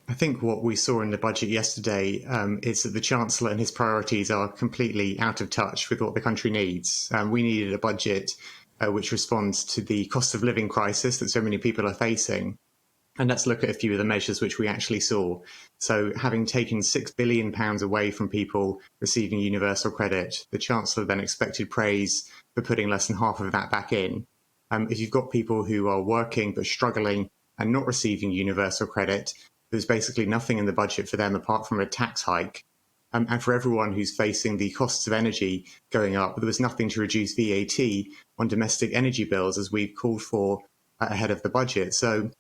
I think what we saw in the budget yesterday is that the Chancellor and his priorities are completely out of touch with what the country needs. We needed a budget which responds to the cost of living crisis that so many people are facing. And let's look at a few of the measures which we actually saw. So having taken £6 billion away from people receiving universal credit, the Chancellor then expected praise for putting less than half of that back in. If you've got people who are working but struggling and not receiving universal credit, there's basically nothing in the budget for them apart from a tax hike. And for everyone who's facing the costs of energy going up, there was nothing to reduce VAT on domestic energy bills as we've called for ahead of the budget. So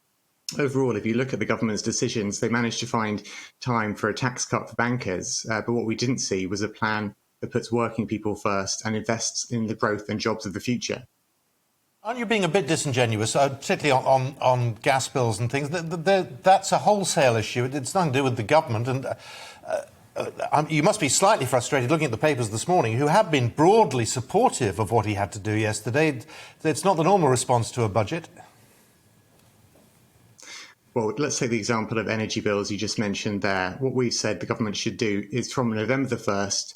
overall, if you look at the government's decisions, they managed to find time for a tax cut for bankers. But what we didn't see was a plan that puts working people first and invests in the growth and jobs of the future. Aren't you being a bit disingenuous, particularly on gas bills and things? That's a wholesale issue. It's nothing to do with the government. And you must be slightly frustrated looking at the papers this morning, who have been broadly supportive of what he had to do yesterday. It's not the normal response to a budget. Well, let's take the example of energy bills you just mentioned there. What we've said the government should do is from November the 1st,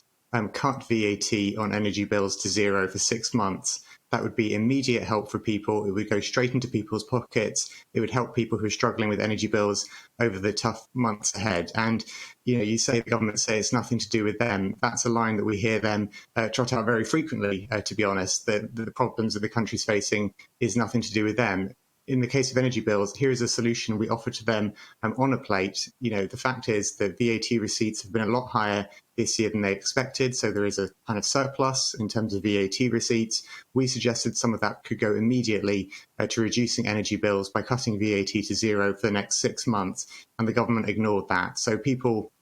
cut VAT on energy bills to zero for 6 months. That would be immediate help for people. It would go straight into people's pockets. It would help people who are struggling with energy bills over the tough months ahead. And, you say the government say it's nothing to do with them. That's a line that we hear them trot out very frequently, to be honest. The problems that the country's facing is nothing to do with them. In the case of energy bills, here is a solution we offer to them on a plate. The fact is that VAT receipts have been a lot higher this year than they expected. So there is a kind of surplus in terms of VAT receipts. We suggested some of that could go immediately to reducing energy bills by cutting VAT to zero for the next 6 months. And the government ignored that. So people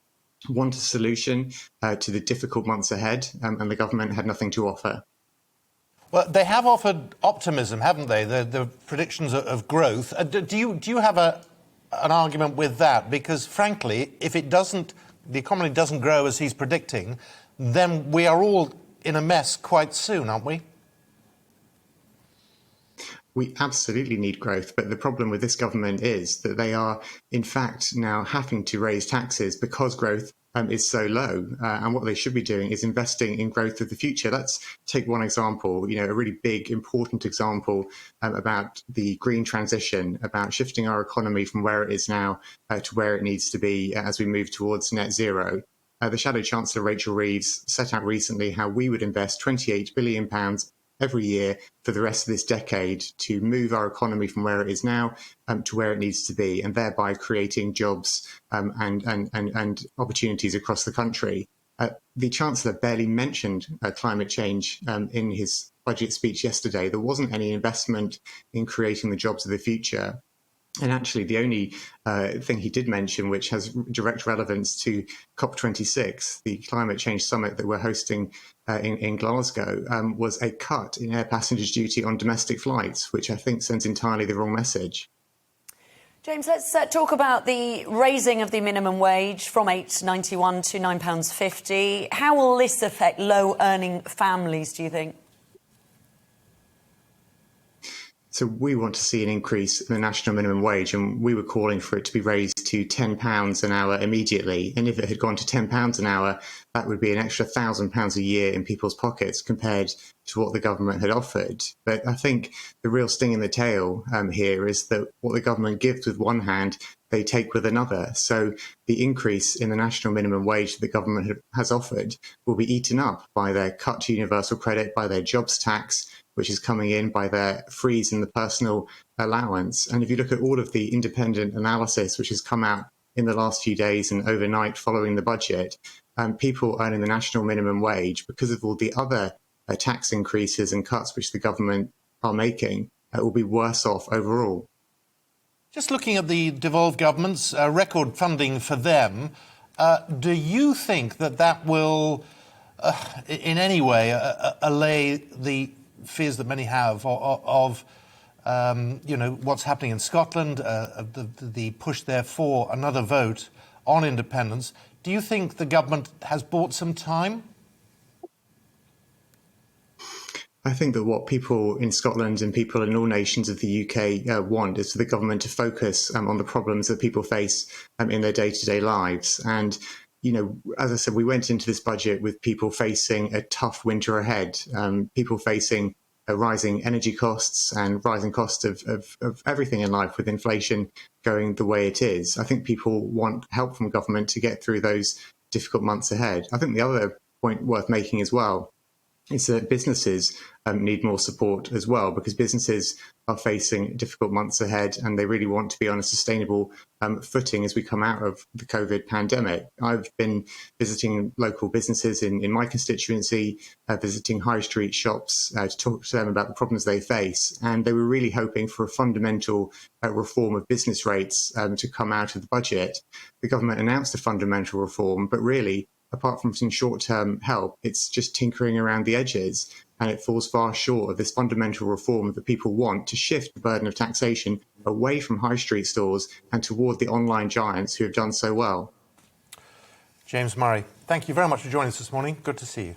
want a solution to the difficult months ahead, and the government had nothing to offer. Well, they have offered optimism, haven't they? The predictions of growth. Do you have an argument with that? Because, frankly, if the economy doesn't grow as he's predicting, then we are all in a mess quite soon, aren't we? We absolutely need growth, but the problem with this government is that they are, in fact, now having to raise taxes because growth is so low. And what they should be doing is investing in growth of the future. Let's take one example, a really big, important example about the green transition, about shifting our economy from where it is now to where it needs to be as we move towards net zero. The Shadow Chancellor, Rachel Reeves, set out recently how we would invest £28 billion every year for the rest of this decade to move our economy from where it is now to where it needs to be, and thereby creating jobs and opportunities across the country. The Chancellor barely mentioned climate change in his budget speech yesterday. There wasn't any investment in creating the jobs of the future. And actually, the only thing he did mention, which has direct relevance to COP26, the climate change summit that we're hosting in Glasgow, was a cut in air passengers duty on domestic flights, which I think sends entirely the wrong message. James, let's talk about the raising of the minimum wage from £8.91 to £9.50. How will this affect low-earning families, do you think? So we want to see an increase in the national minimum wage, and we were calling for it to be raised to £10 an hour immediately. And if it had gone to £10 an hour, that would be an extra £1,000 a year in people's pockets compared to what the government had offered. But I think the real sting in the tail here is that what the government gives with one hand, they take with another. So the increase in the national minimum wage that the government has offered will be eaten up by their cut to universal credit, by their jobs tax, which is coming in, by their freeze in the personal allowance. And if you look at all of the independent analysis which has come out in the last few days and overnight following the budget, people earning the national minimum wage, because of all the other tax increases and cuts which the government are making, will be worse off overall. Just looking at the devolved governments, record funding for them, do you think that will in any way allay the fears that many have of what's happening in Scotland, the push there for another vote on independence? Do you think the government has bought some time? I think that what people in Scotland and people in all nations of the UK want is for the government to focus on the problems that people face in their day-to-day lives. And, as I said, we went into this budget with people facing a tough winter ahead, people facing rising energy costs and rising costs of everything in life, with inflation going the way it is. I think people want help from government to get through those difficult months ahead. I think the other point worth making as well is that businesses need more support as well, because businesses are facing difficult months ahead and they really want to be on a sustainable footing as we come out of the COVID pandemic. I've been visiting local businesses in my constituency, visiting high street shops to talk to them about the problems they face. And they were really hoping for a fundamental reform of business rates to come out of the budget. The government announced a fundamental reform, but really, apart from some short-term help, it's just tinkering around the edges, and it falls far short of this fundamental reform that people want to shift the burden of taxation away from high street stores and toward the online giants who have done so well. James Murray, thank you very much for joining us this morning. Good to see you.